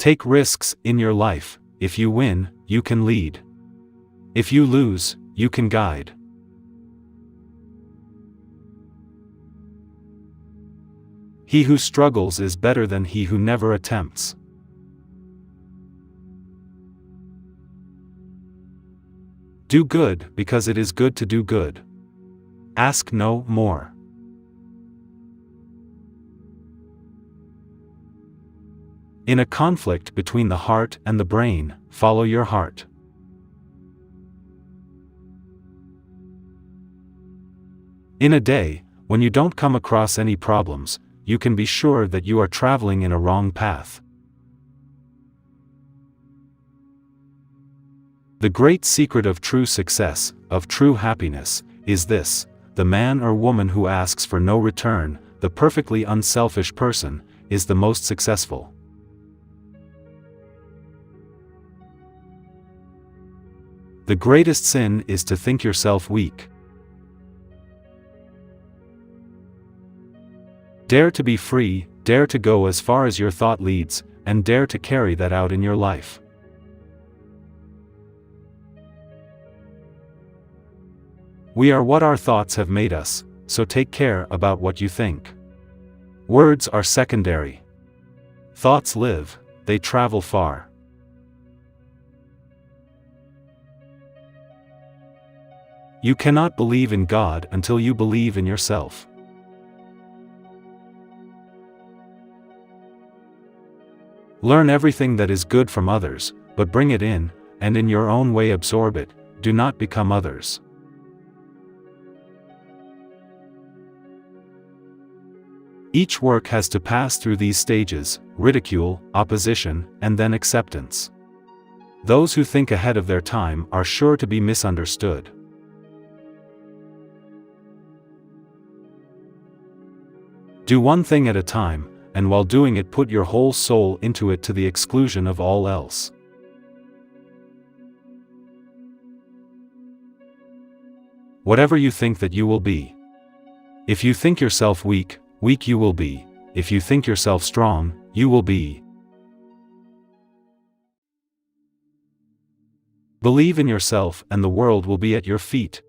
Take risks in your life. If you win, you can lead. If you lose, you can guide. He who struggles is better than he who never attempts. Do good because it is good to do good. Ask no more. In a conflict between the heart and the brain, follow your heart. In a day, when you don't come across any problems, you can be sure that you are traveling in a wrong path. The great secret of true success, of true happiness, is this: the man or woman who asks for no return, the perfectly unselfish person, is the most successful. The greatest sin is to think yourself weak. Dare to be free, dare to go as far as your thought leads, and dare to carry that out in your life. We are what our thoughts have made us, so take care about what you think. Words are secondary. Thoughts live, they travel far. You cannot believe in God until you believe in yourself. Learn everything that is good from others, but bring it in, and in your own way absorb it. Do not become others. Each work has to pass through these stages: ridicule, opposition, and then acceptance. Those who think ahead of their time are sure to be misunderstood. Do one thing at a time, and while doing it put your whole soul into it to the exclusion of all else. Whatever you think that you will be. If you think yourself weak, weak you will be. If you think yourself strong, you will be. Believe in yourself and the world will be at your feet.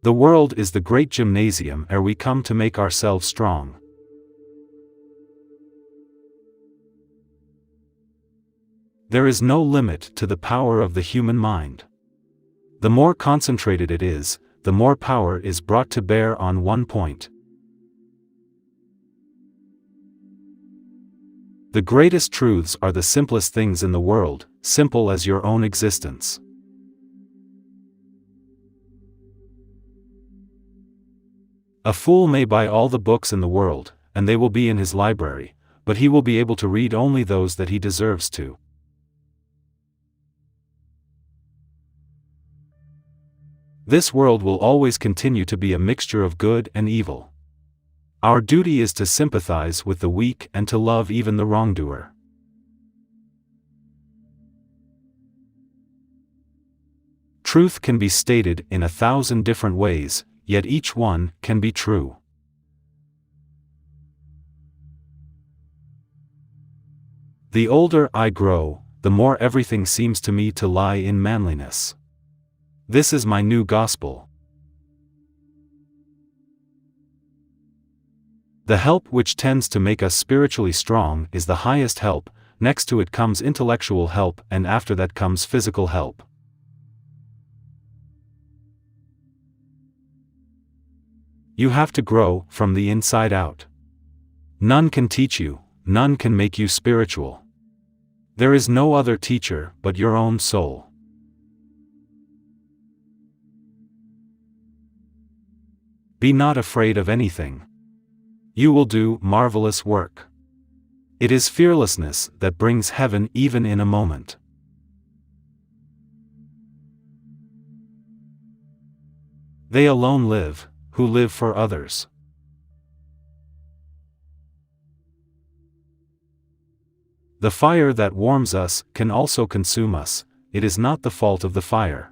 The world is the great gymnasium where we come to make ourselves strong. There is no limit to the power of the human mind. The more concentrated it is, the more power is brought to bear on one point. The greatest truths are the simplest things in the world, simple as your own existence. A fool may buy all the books in the world, and they will be in his library, but he will be able to read only those that he deserves to. This world will always continue to be a mixture of good and evil. Our duty is to sympathize with the weak and to love even the wrongdoer. Truth can be stated in 1,000 different ways, yet each one can be true. The older I grow, the more everything seems to me to lie in manliness. This is my new gospel. The help which tends to make us spiritually strong is the highest help, next to it comes intellectual help, and after that comes physical help. You have to grow from the inside out. None can teach you, none can make you spiritual. There is no other teacher but your own soul. Be not afraid of anything. You will do marvelous work. It is fearlessness that brings heaven even in a moment. They alone live who live for others. The fire that warms us can also consume us. It is not the fault of the fire.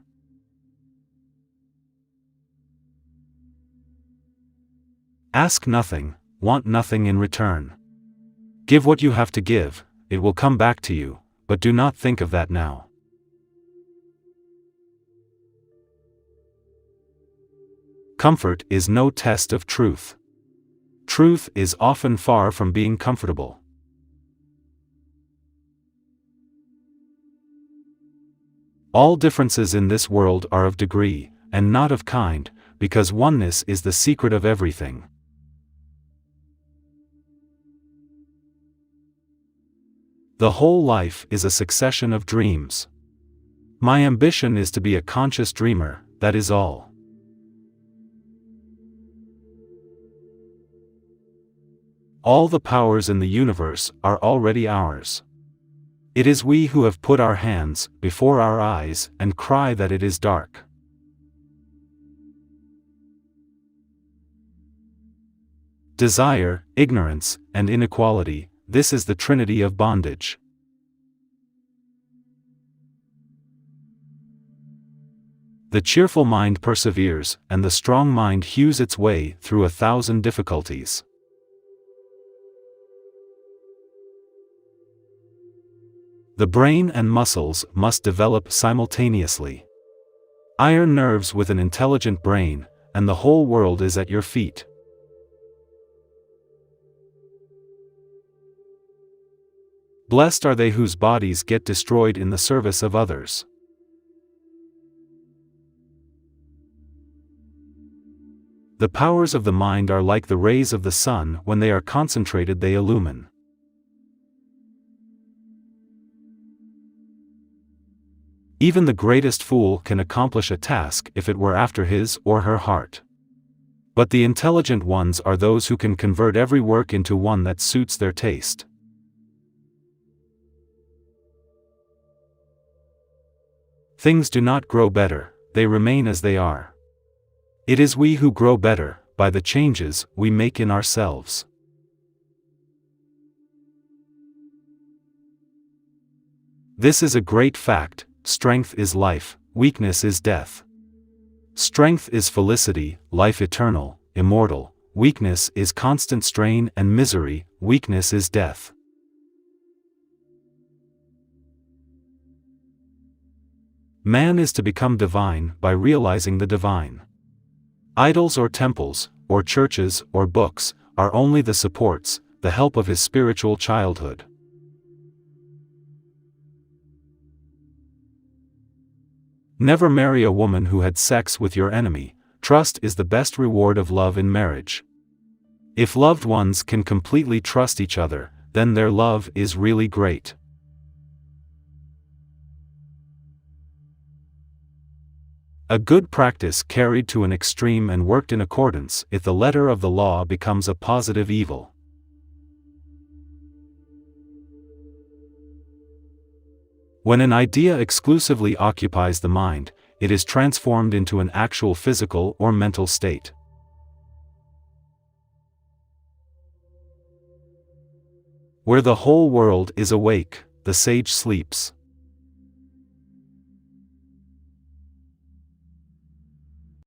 Ask nothing, want nothing in return. Give what you have to give, it will come back to you, but do not think of that now. Comfort is no test of truth. Truth is often far from being comfortable. All differences in this world are of degree, and not of kind, because oneness is the secret of everything. The whole life is a succession of dreams. My ambition is to be a conscious dreamer, that is all. All the powers in the universe are already ours. It is we who have put our hands before our eyes and cry that it is dark. Desire, ignorance, and inequality, this is the trinity of bondage. The cheerful mind perseveres, and the strong mind hews its way through 1,000 difficulties. The brain and muscles must develop simultaneously. Iron nerves with an intelligent brain, and the whole world is at your feet. Blessed are they whose bodies get destroyed in the service of others. The powers of the mind are like the rays of the sun, when they are concentrated they illumine. Even the greatest fool can accomplish a task if it were after his or her heart. But the intelligent ones are those who can convert every work into one that suits their taste. Things do not grow better, they remain as they are. It is we who grow better, by the changes we make in ourselves. This is a great fact: strength is life, weakness is death. Strength is felicity, life eternal, immortal; weakness is constant strain and misery, weakness is death. Man is to become divine by realizing the divine. Idols or temples, or churches or books, are only the supports, the help of his spiritual childhood. Never marry a woman who had sex with your enemy. Trust is the best reward of love in marriage. If loved ones can completely trust each other, then their love is really great. A good practice carried to an extreme and worked in accordance with the letter of the law becomes a positive evil. When an idea exclusively occupies the mind, it is transformed into an actual physical or mental state. Where the whole world is awake, the sage sleeps.